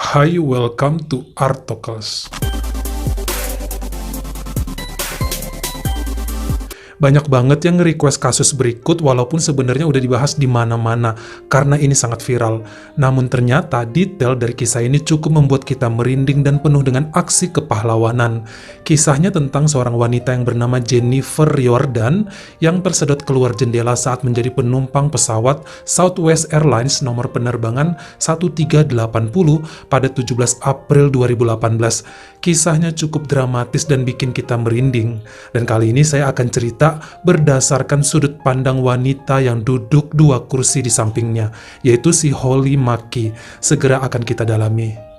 Hi, welcome to Art Talkers. Banyak banget yang nge-request kasus berikut walaupun sebenarnya udah dibahas di mana-mana karena ini sangat viral. Namun ternyata detail dari kisah ini cukup membuat kita merinding dan penuh dengan aksi kepahlawanan. Kisahnya tentang seorang wanita yang bernama Jennifer Riordan yang tersedot keluar jendela saat menjadi penumpang pesawat Southwest Airlines nomor penerbangan 1380 pada 17 April 2018. Kisahnya cukup dramatis dan bikin kita merinding. Dan kali ini saya akan cerita berdasarkan sudut pandang wanita yang duduk dua kursi di sampingnya, yaitu si Holly Mackey. Segera akan kita dalami.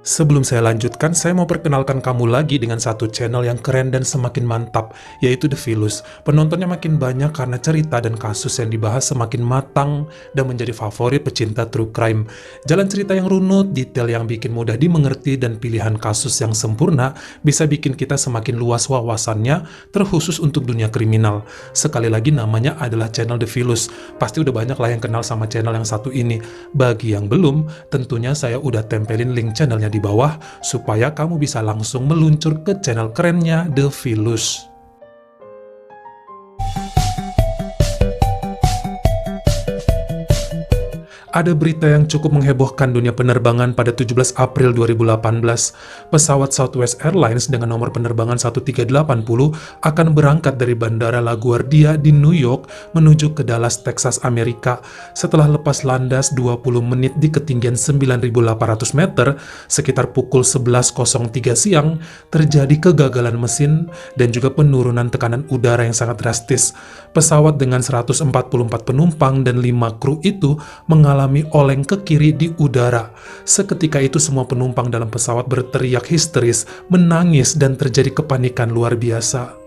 Sebelum saya lanjutkan, saya mau perkenalkan kamu lagi dengan satu channel yang keren dan semakin mantap, yaitu The Philus. Penontonnya makin banyak karena cerita dan kasus yang dibahas semakin matang dan menjadi favorit pecinta true crime. Jalan cerita yang runut, detail yang bikin mudah dimengerti, dan pilihan kasus yang sempurna bisa bikin kita semakin luas wawasannya, terkhusus untuk dunia kriminal. Sekali lagi, namanya adalah channel The Philus. Pasti udah banyak lah yang kenal sama channel yang satu ini. Bagi yang belum, tentunya saya udah tempelin link channelnya di bawah supaya kamu bisa langsung meluncur ke channel kerennya The Philus. Ada berita yang cukup menghebohkan dunia penerbangan pada 17 April 2018. Pesawat Southwest Airlines dengan nomor penerbangan 1380 akan berangkat dari Bandara LaGuardia di New York menuju ke Dallas, Texas, Amerika. Setelah lepas landas 20 menit di ketinggian 9.800 meter, sekitar pukul 11.03 siang, terjadi kegagalan mesin dan juga penurunan tekanan udara yang sangat drastis. Pesawat dengan 144 penumpang dan 5 kru itu mengalami oleng ke kiri di udara. Seketika itu semua penumpang dalam pesawat berteriak histeris, menangis, dan terjadi kepanikan luar biasa.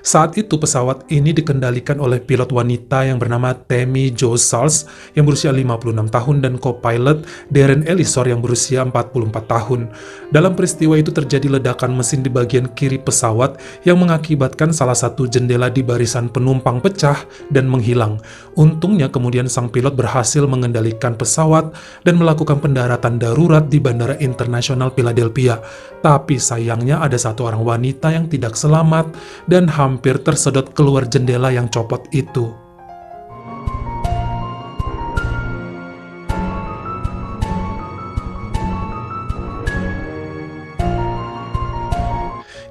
Saat itu pesawat ini dikendalikan oleh pilot wanita yang bernama Tammy Jo Salz yang berusia 56 tahun dan co-pilot Darren Ellisor yang berusia 44 tahun. Dalam peristiwa itu terjadi ledakan mesin di bagian kiri pesawat yang mengakibatkan salah satu jendela di barisan penumpang pecah dan menghilang. Untungnya kemudian sang pilot berhasil mengendalikan pesawat dan melakukan pendaratan darurat di Bandara Internasional Philadelphia. Tapi sayangnya ada satu orang wanita yang tidak selamat dan hampir tersedot keluar jendela yang copot itu.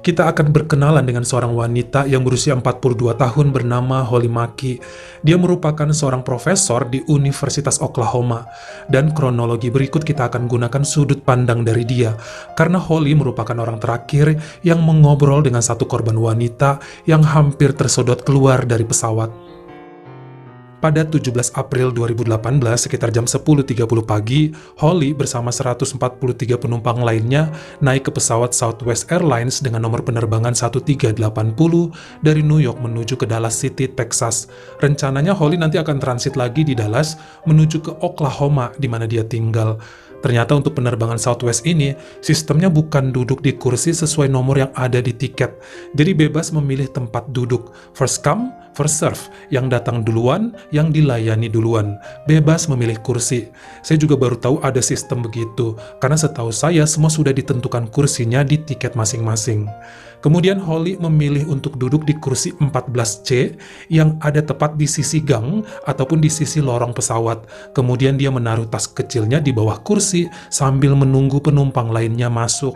Kita akan berkenalan dengan seorang wanita yang berusia 42 tahun bernama Holly Mackey. Dia merupakan seorang profesor di Universitas Oklahoma. Dan kronologi berikut kita akan gunakan sudut pandang dari dia, karena Holly merupakan orang terakhir yang mengobrol dengan satu korban wanita yang hampir tersodot keluar dari pesawat. Pada 17 April 2018, sekitar jam 10.30 pagi, Holly bersama 143 penumpang lainnya naik ke pesawat Southwest Airlines dengan nomor penerbangan 1380 dari New York menuju ke Dallas City, Texas. Rencananya Holly nanti akan transit lagi di Dallas menuju ke Oklahoma di mana dia tinggal. Ternyata untuk penerbangan Southwest ini, sistemnya bukan duduk di kursi sesuai nomor yang ada di tiket. Jadi bebas memilih tempat duduk. First come, first serve. Yang datang duluan, yang dilayani duluan. Bebas memilih kursi. Saya juga baru tahu ada sistem begitu, karena setahu saya semua sudah ditentukan kursinya di tiket masing-masing. Kemudian Holly memilih untuk duduk di kursi 14C yang ada tepat di sisi gang ataupun di sisi lorong pesawat. Kemudian dia menaruh tas kecilnya di bawah kursi sambil menunggu penumpang lainnya masuk.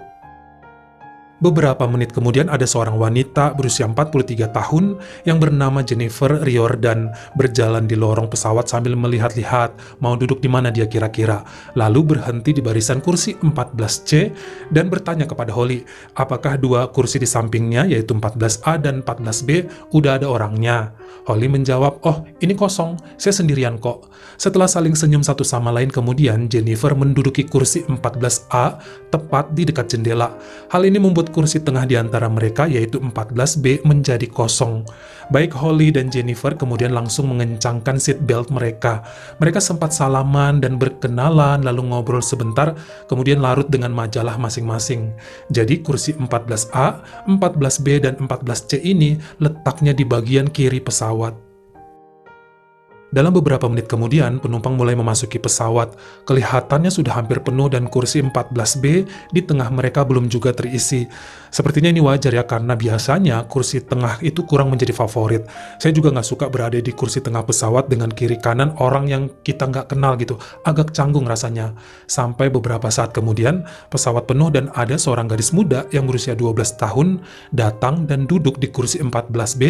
Beberapa menit kemudian ada seorang wanita berusia 43 tahun yang bernama Jennifer Riordan berjalan di lorong pesawat sambil melihat-lihat mau duduk di mana dia kira-kira. Lalu berhenti di barisan kursi 14C dan bertanya kepada Holly, apakah dua kursi di sampingnya yaitu 14A dan 14B udah ada orangnya? Holly menjawab, oh ini kosong, saya sendirian kok. Setelah saling senyum satu sama lain kemudian Jennifer menduduki kursi 14A tepat di dekat jendela. Hal ini membuat membuat kursi tengah di antara mereka, yaitu 14B, menjadi kosong. Baik Holly dan Jennifer kemudian langsung mengencangkan seatbelt mereka. Mereka sempat salaman dan berkenalan, lalu ngobrol sebentar, kemudian larut dengan majalah masing-masing. Jadi kursi 14A, 14B, dan 14C ini letaknya di bagian kiri pesawat. Dalam beberapa menit kemudian, penumpang mulai memasuki pesawat. Kelihatannya sudah hampir penuh dan kursi 14B di tengah mereka belum juga terisi. Sepertinya ini wajar ya, karena biasanya kursi tengah itu kurang menjadi favorit. Saya juga nggak suka berada di kursi tengah pesawat dengan kiri kanan orang yang kita nggak kenal gitu. Agak canggung rasanya. Sampai beberapa saat kemudian, pesawat penuh dan ada seorang gadis muda yang berusia 12 tahun datang dan duduk di kursi 14B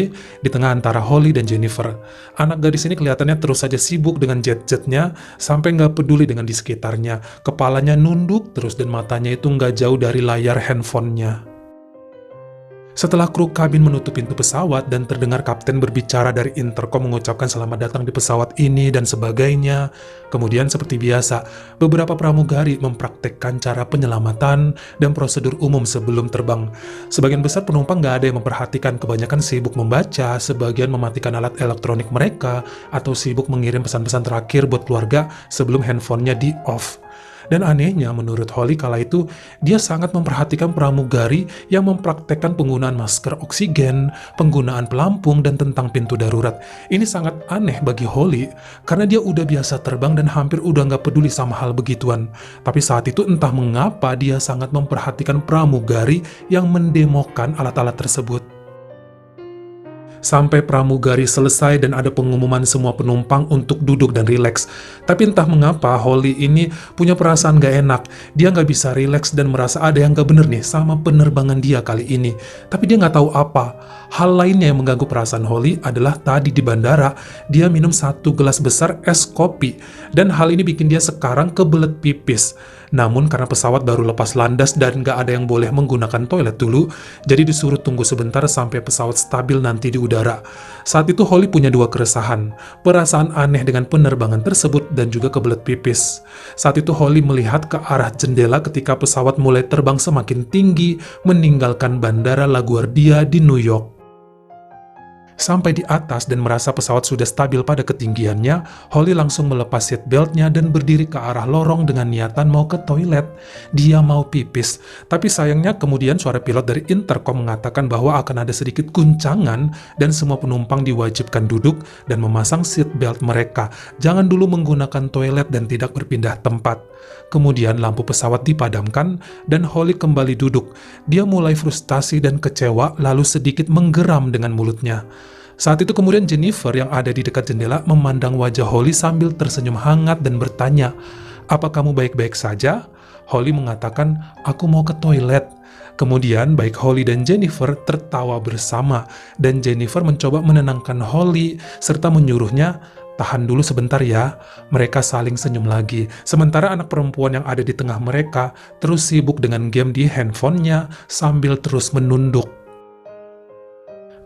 di tengah antara Holly dan Jennifer. Anak gadis ini kelihatan terus saja sibuk dengan jet-jetnya sampai nggak peduli dengan di sekitarnya. Kepalanya nunduk terus dan matanya itu nggak jauh dari layar handphonenya. Setelah kru kabin menutup pintu pesawat dan terdengar kapten berbicara dari intercom mengucapkan selamat datang di pesawat ini dan sebagainya, kemudian seperti biasa, beberapa pramugari mempraktekkan cara penyelamatan dan prosedur umum sebelum terbang. Sebagian besar penumpang nggak ada yang memperhatikan, kebanyakan sibuk membaca, sebagian mematikan alat elektronik mereka, atau sibuk mengirim pesan-pesan terakhir buat keluarga sebelum handphonenya di-off. Dan anehnya, menurut Holly kala itu, dia sangat memperhatikan pramugari yang mempraktekkan penggunaan masker oksigen, penggunaan pelampung, dan tentang pintu darurat. Ini sangat aneh bagi Holly, karena dia udah biasa terbang dan hampir udah nggak peduli sama hal begituan. Tapi saat itu entah mengapa dia sangat memperhatikan pramugari yang mendemokan alat-alat tersebut. Sampai pramugari selesai dan ada pengumuman semua penumpang untuk duduk dan rileks. Tapi entah mengapa Holly ini punya perasaan gak enak. Dia gak bisa rileks dan merasa ada yang gak bener nih sama penerbangan dia kali ini. Tapi dia gak tahu apa. Hal lainnya yang mengganggu perasaan Holly adalah tadi di bandara, dia minum 1 gelas besar es kopi. Dan hal ini bikin dia sekarang kebelet pipis. Namun karena pesawat baru lepas landas dan gak ada yang boleh menggunakan toilet dulu, jadi disuruh tunggu sebentar sampai pesawat stabil nanti di udara. Saat itu Holly punya 2 keresahan, perasaan aneh dengan penerbangan tersebut dan juga kebelet pipis. Saat itu Holly melihat ke arah jendela ketika pesawat mulai terbang semakin tinggi, meninggalkan bandara LaGuardia di New York. Sampai di atas dan merasa pesawat sudah stabil pada ketinggiannya, Holly langsung melepas seatbeltnya dan berdiri ke arah lorong dengan niatan mau ke toilet. Dia mau pipis, tapi sayangnya kemudian suara pilot dari intercom mengatakan bahwa akan ada sedikit guncangan dan semua penumpang diwajibkan duduk dan memasang seatbelt mereka. Jangan dulu menggunakan toilet dan tidak berpindah tempat. Kemudian lampu pesawat dipadamkan dan Holly kembali duduk. Dia mulai frustasi dan kecewa lalu sedikit menggeram dengan mulutnya. Saat itu kemudian Jennifer yang ada di dekat jendela memandang wajah Holly sambil tersenyum hangat dan bertanya, "Apa kamu baik-baik saja?" Holly mengatakan, "Aku mau ke toilet." Kemudian baik Holly dan Jennifer tertawa bersama dan Jennifer mencoba menenangkan Holly serta menyuruhnya, "Tahan dulu sebentar ya." Mereka saling senyum lagi. Sementara anak perempuan yang ada di tengah mereka terus sibuk dengan game di handphonenya sambil terus menunduk.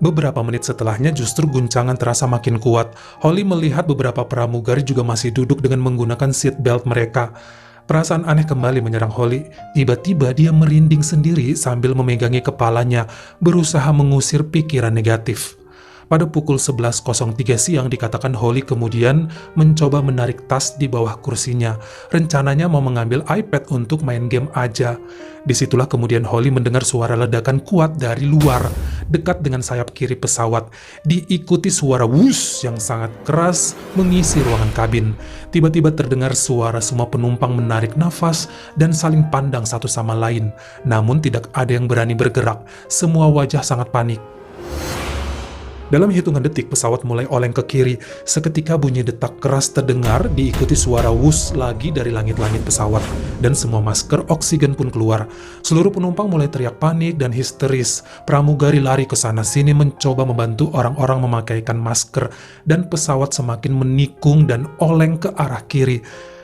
Beberapa menit setelahnya justru guncangan terasa makin kuat. Holly melihat beberapa pramugari juga masih duduk dengan menggunakan seatbelt mereka. Perasaan aneh kembali menyerang Holly. Tiba-tiba dia merinding sendiri sambil memegangi kepalanya, berusaha mengusir pikiran negatif. Pada pukul 11.03 siang dikatakan Holly kemudian mencoba menarik tas di bawah kursinya. Rencananya mau mengambil iPad untuk main game aja. Disitulah kemudian Holly mendengar suara ledakan kuat dari luar, dekat dengan sayap kiri pesawat. Diikuti suara wush yang sangat keras mengisi ruangan kabin. Tiba-tiba terdengar suara semua penumpang menarik nafas dan saling pandang satu sama lain. Namun tidak ada yang berani bergerak. Semua wajah sangat panik. Dalam hitungan detik, pesawat mulai oleng ke kiri. Seketika bunyi detak keras terdengar, diikuti suara wush lagi dari langit-langit pesawat. Dan semua masker oksigen pun keluar. Seluruh penumpang mulai teriak panik dan histeris. Pramugari lari ke sana-sini mencoba membantu orang-orang memakaikan masker. Dan pesawat semakin menikung dan oleng ke arah kiri.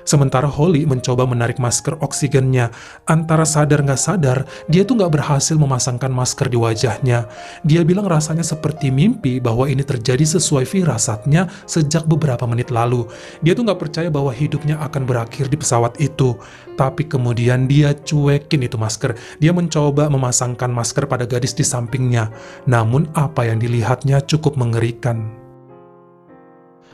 Sementara Holly mencoba menarik masker oksigennya. Antara sadar nggak sadar, dia tuh nggak berhasil memasangkan masker di wajahnya. Dia bilang rasanya seperti mimpi bahwa ini terjadi sesuai firasatnya sejak beberapa menit lalu. Dia tuh nggak percaya bahwa hidupnya akan berakhir di pesawat itu. Tapi kemudian dia cuekin itu masker. Dia mencoba memasangkan masker pada gadis di sampingnya. Namun apa yang dilihatnya cukup mengerikan.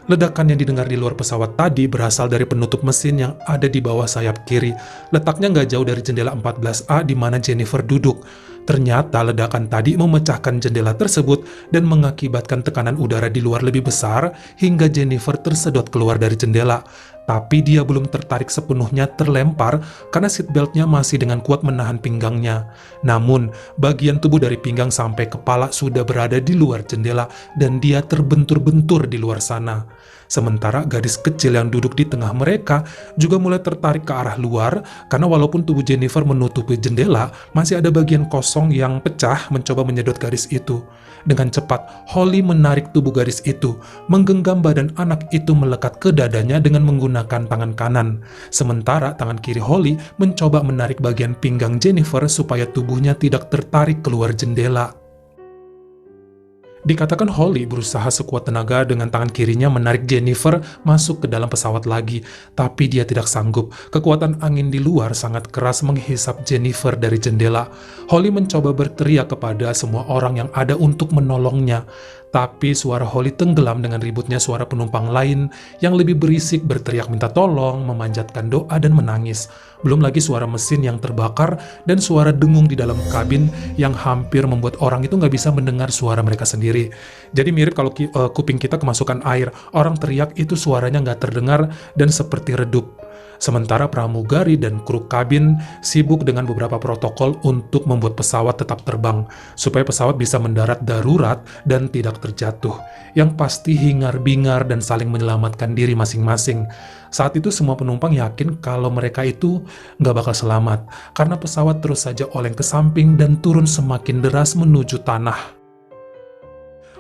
Ledakan yang didengar di luar pesawat tadi berasal dari penutup mesin yang ada di bawah sayap kiri. Letaknya nggak jauh dari jendela 14A di mana Jennifer duduk. Ternyata ledakan tadi memecahkan jendela tersebut dan mengakibatkan tekanan udara di luar lebih besar hingga Jennifer tersedot keluar dari jendela. Tapi dia belum tertarik sepenuhnya terlempar karena seatbeltnya masih dengan kuat menahan pinggangnya. Namun, bagian tubuh dari pinggang sampai kepala sudah berada di luar jendela dan dia terbentur-bentur di luar sana. Sementara gadis kecil yang duduk di tengah mereka juga mulai tertarik ke arah luar karena walaupun tubuh Jennifer menutupi jendela, masih ada bagian kosong yang pecah mencoba menyedot gadis itu. Dengan cepat, Holly menarik tubuh gadis itu, menggenggam badan anak itu melekat ke dadanya dengan menggunakan tangan kanan. Sementara tangan kiri Holly mencoba menarik bagian pinggang Jennifer supaya tubuhnya tidak tertarik keluar jendela. Dikatakan Holly berusaha sekuat tenaga dengan tangan kirinya menarik Jennifer masuk ke dalam pesawat lagi, tapi dia tidak sanggup. Kekuatan angin di luar sangat keras menghisap Jennifer dari jendela. Holly mencoba berteriak kepada semua orang yang ada untuk menolongnya. Tapi suara Holly tenggelam dengan ributnya suara penumpang lain yang lebih berisik berteriak minta tolong, memanjatkan doa, dan menangis. Belum lagi suara mesin yang terbakar dan suara dengung di dalam kabin yang hampir membuat orang itu nggak bisa mendengar suara mereka sendiri. Jadi mirip kalau kuping kita kemasukan air, orang teriak itu suaranya nggak terdengar dan seperti redup. Sementara pramugari dan kru kabin sibuk dengan beberapa protokol untuk membuat pesawat tetap terbang, supaya pesawat bisa mendarat darurat dan tidak terjatuh. Yang pasti hingar-bingar dan saling menyelamatkan diri masing-masing. Saat itu semua penumpang yakin kalau mereka itu nggak bakal selamat, karena pesawat terus saja oleng ke samping dan turun semakin deras menuju tanah.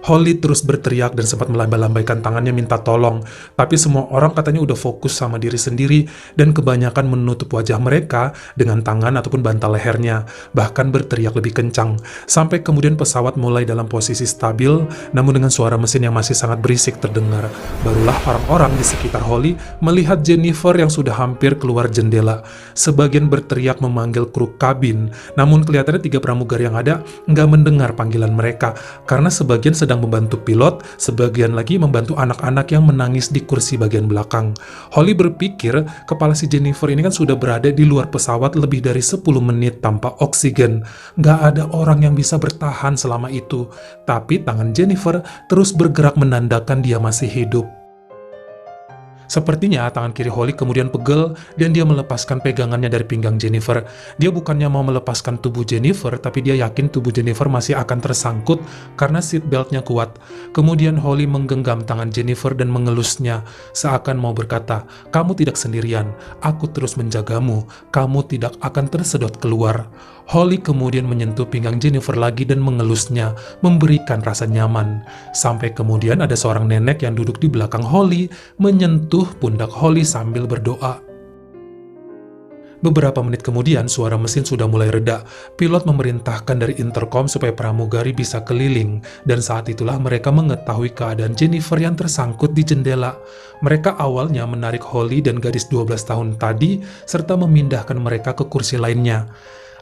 Holly terus berteriak dan sempat melambai-lambaikan tangannya minta tolong, tapi semua orang katanya udah fokus sama diri sendiri dan kebanyakan menutup wajah mereka dengan tangan ataupun bantal lehernya, bahkan berteriak lebih kencang, sampai kemudian pesawat mulai dalam posisi stabil, namun dengan suara mesin yang masih sangat berisik terdengar. Barulah orang-orang di sekitar Holly melihat Jennifer yang sudah hampir keluar jendela. Sebagian berteriak memanggil kru kabin, namun kelihatannya 3 pramugari yang ada nggak mendengar panggilan mereka, karena sebagian sedang membantu pilot, sebagian lagi membantu anak-anak yang menangis di kursi bagian belakang. Holly berpikir kepala si Jennifer ini kan sudah berada di luar pesawat lebih dari 10 menit tanpa oksigen. Nggak ada orang yang bisa bertahan selama itu. Tapi tangan Jennifer terus bergerak menandakan dia masih hidup. Sepertinya tangan kiri Holly kemudian pegel dan dia melepaskan pegangannya dari pinggang Jennifer. Dia bukannya mau melepaskan tubuh Jennifer, tapi dia yakin tubuh Jennifer masih akan tersangkut karena seatbeltnya kuat. Kemudian Holly menggenggam tangan Jennifer dan mengelusnya, seakan mau berkata, "Kamu tidak sendirian, aku terus menjagamu, kamu tidak akan tersedot keluar." Holly kemudian menyentuh pinggang Jennifer lagi dan mengelusnya, memberikan rasa nyaman. Sampai kemudian ada seorang nenek yang duduk di belakang Holly, menyentuh pundak Holly sambil berdoa. Beberapa menit kemudian, suara mesin sudah mulai reda. Pilot memerintahkan dari intercom supaya pramugari bisa keliling, dan saat itulah mereka mengetahui keadaan Jennifer yang tersangkut di jendela. Mereka awalnya menarik Holly dan gadis 12 tahun tadi, serta memindahkan mereka ke kursi lainnya.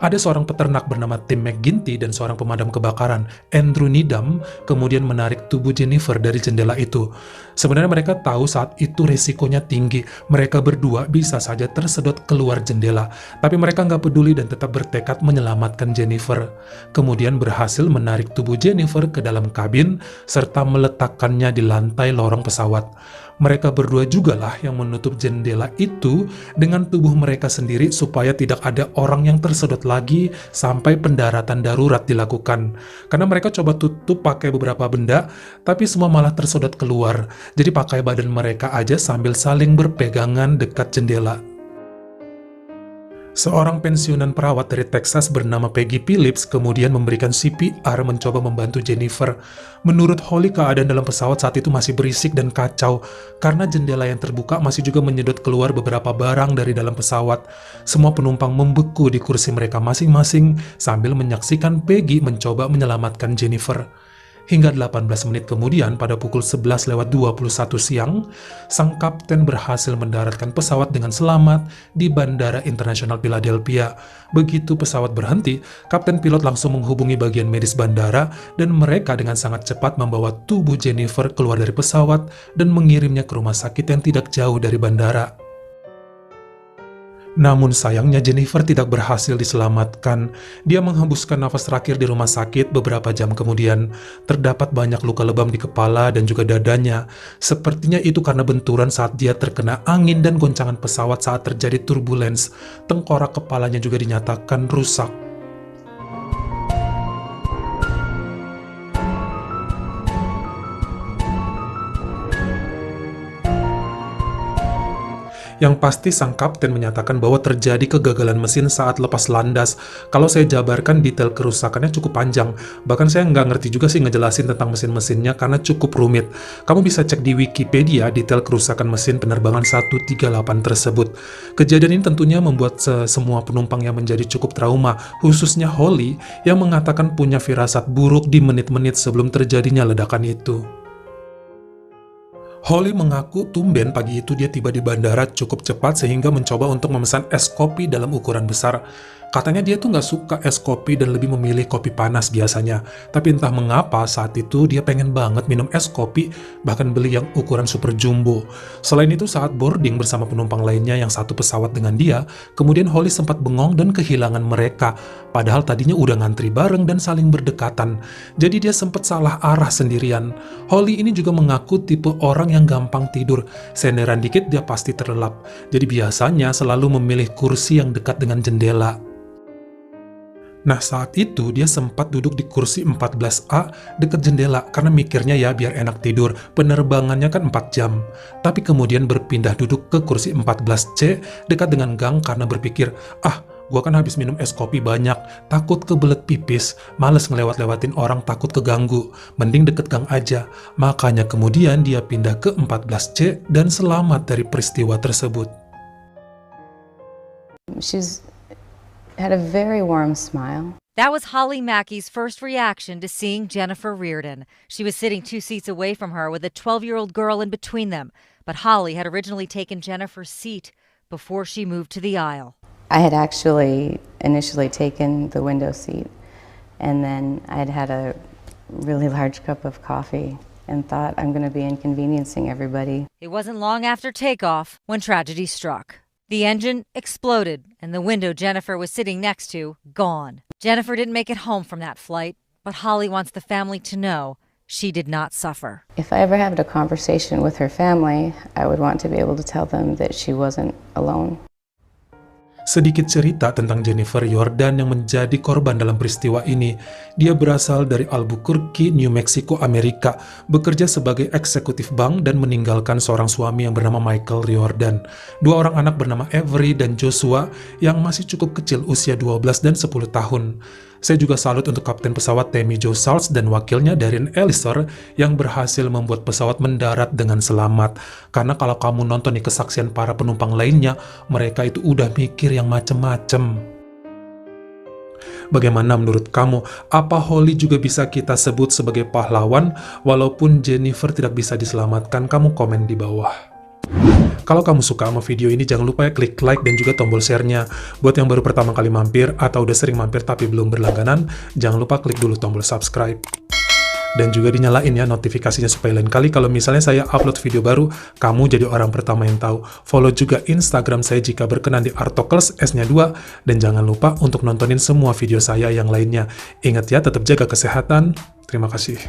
Ada seorang peternak bernama Tim McGinty dan seorang pemadam kebakaran, Andrew Needham, kemudian menarik tubuh Jennifer dari jendela itu. Sebenarnya mereka tahu saat itu resikonya tinggi. Mereka berdua bisa saja tersedot keluar jendela, tapi mereka nggak peduli dan tetap bertekad menyelamatkan Jennifer. Kemudian berhasil menarik tubuh Jennifer ke dalam kabin, serta meletakkannya di lantai lorong pesawat. Mereka berdua jugalah yang menutup jendela itu dengan tubuh mereka sendiri supaya tidak ada orang yang tersedot lagi sampai pendaratan darurat dilakukan. Karena mereka coba tutup pakai beberapa benda, tapi semua malah tersedot keluar. Jadi pakai badan mereka aja sambil saling berpegangan dekat jendela. Seorang pensiunan perawat dari Texas bernama Peggy Phillips kemudian memberikan CPR mencoba membantu Jennifer. Menurut Holly, keadaan dalam pesawat saat itu masih berisik dan kacau karena jendela yang terbuka masih juga menyedot keluar beberapa barang dari dalam pesawat. Semua penumpang membeku di kursi mereka masing-masing sambil menyaksikan Peggy mencoba menyelamatkan Jennifer. Hingga 18 menit kemudian, pada pukul 11:21 siang, sang kapten berhasil mendaratkan pesawat dengan selamat di Bandara Internasional Philadelphia. Begitu pesawat berhenti, kapten pilot langsung menghubungi bagian medis bandara dan mereka dengan sangat cepat membawa tubuh Jennifer keluar dari pesawat dan mengirimnya ke rumah sakit yang tidak jauh dari bandara. Namun sayangnya Jennifer tidak berhasil diselamatkan. Dia menghembuskan nafas terakhir di rumah sakit beberapa jam kemudian. Terdapat banyak luka lebam di kepala dan juga dadanya. Sepertinya itu karena benturan saat dia terkena angin dan goncangan pesawat saat terjadi turbulens. Tengkorak kepalanya juga dinyatakan rusak. Yang pasti sang kapten menyatakan bahwa terjadi kegagalan mesin saat lepas landas. Kalau saya jabarkan detail kerusakannya cukup panjang. Bahkan saya nggak ngerti juga sih ngejelasin tentang mesin-mesinnya karena cukup rumit. Kamu bisa cek di Wikipedia detail kerusakan mesin penerbangan 138 tersebut. Kejadian ini tentunya membuat semua penumpang yang menjadi cukup trauma, khususnya Holly yang mengatakan punya firasat buruk di menit-menit sebelum terjadinya ledakan itu. Holly mengaku tumben pagi itu dia tiba di bandara cukup cepat sehingga mencoba untuk memesan es kopi dalam ukuran besar. Katanya dia tuh nggak suka es kopi dan lebih memilih kopi panas biasanya. Tapi entah mengapa saat itu dia pengen banget minum es kopi, bahkan beli yang ukuran super jumbo. Selain itu saat boarding bersama penumpang lainnya yang satu pesawat dengan dia, kemudian Holly sempat bengong dan kehilangan mereka. Padahal tadinya udah ngantri bareng dan saling berdekatan. Jadi dia sempat salah arah sendirian. Holly ini juga mengaku tipe orang yang gampang tidur. Senderan dikit dia pasti terlelap. Jadi biasanya selalu memilih kursi yang dekat dengan jendela. Nah saat itu dia sempat duduk di kursi 14A dekat jendela karena mikirnya ya biar enak tidur, penerbangannya kan 4 jam. Tapi kemudian berpindah duduk ke kursi 14C dekat dengan gang karena berpikir, gua kan habis minum es kopi banyak, takut kebelet pipis, males ngelewat-lewatin orang takut keganggu, mending deket gang aja. Makanya kemudian dia pindah ke 14C dan selamat dari peristiwa tersebut. She's had a very warm smile. That was Holly Mackey's first reaction to seeing Jennifer Reardon. She was sitting 2 seats away from her with a 12-year-old girl in between them. But Holly had originally taken Jennifer's seat before she moved to the aisle. I had actually initially taken the window seat, and then I'd had a really large cup of coffee and thought I'm going to be inconveniencing everybody. It wasn't long after takeoff when tragedy struck. The engine exploded, and the window Jennifer was sitting next to, gone. Jennifer didn't make it home from that flight, but Holly wants the family to know she did not suffer. If I ever had a conversation with her family, I would want to be able to tell them that she wasn't alone. Sedikit cerita tentang Jennifer Reardon yang menjadi korban dalam peristiwa ini. Dia berasal dari Albuquerque, New Mexico, Amerika, bekerja sebagai eksekutif bank dan meninggalkan seorang suami yang bernama Michael Reardon. 2 orang anak bernama Avery dan Joshua yang masih cukup kecil usia 12 dan 10 tahun. Saya juga salut untuk kapten pesawat Tammy Jo Salz dan wakilnya Darren Elliser yang berhasil membuat pesawat mendarat dengan selamat. Karena kalau kamu nonton nih kesaksian para penumpang lainnya, mereka itu udah mikir yang macem-macem. Bagaimana menurut kamu? Apa Holly juga bisa kita sebut sebagai pahlawan walaupun Jennifer tidak bisa diselamatkan? Kamu komen di bawah. Kalau kamu suka sama video ini, jangan lupa ya klik like dan juga tombol share-nya. Buat yang baru pertama kali mampir atau udah sering mampir tapi belum berlangganan, jangan lupa klik dulu tombol subscribe. Dan juga dinyalain ya notifikasinya supaya lain kali kalau misalnya saya upload video baru, kamu jadi orang pertama yang tahu. Follow juga Instagram saya jika berkenan di Artocles S-nya 2. Dan jangan lupa untuk nontonin semua video saya yang lainnya. Ingat ya, tetap jaga kesehatan. Terima kasih.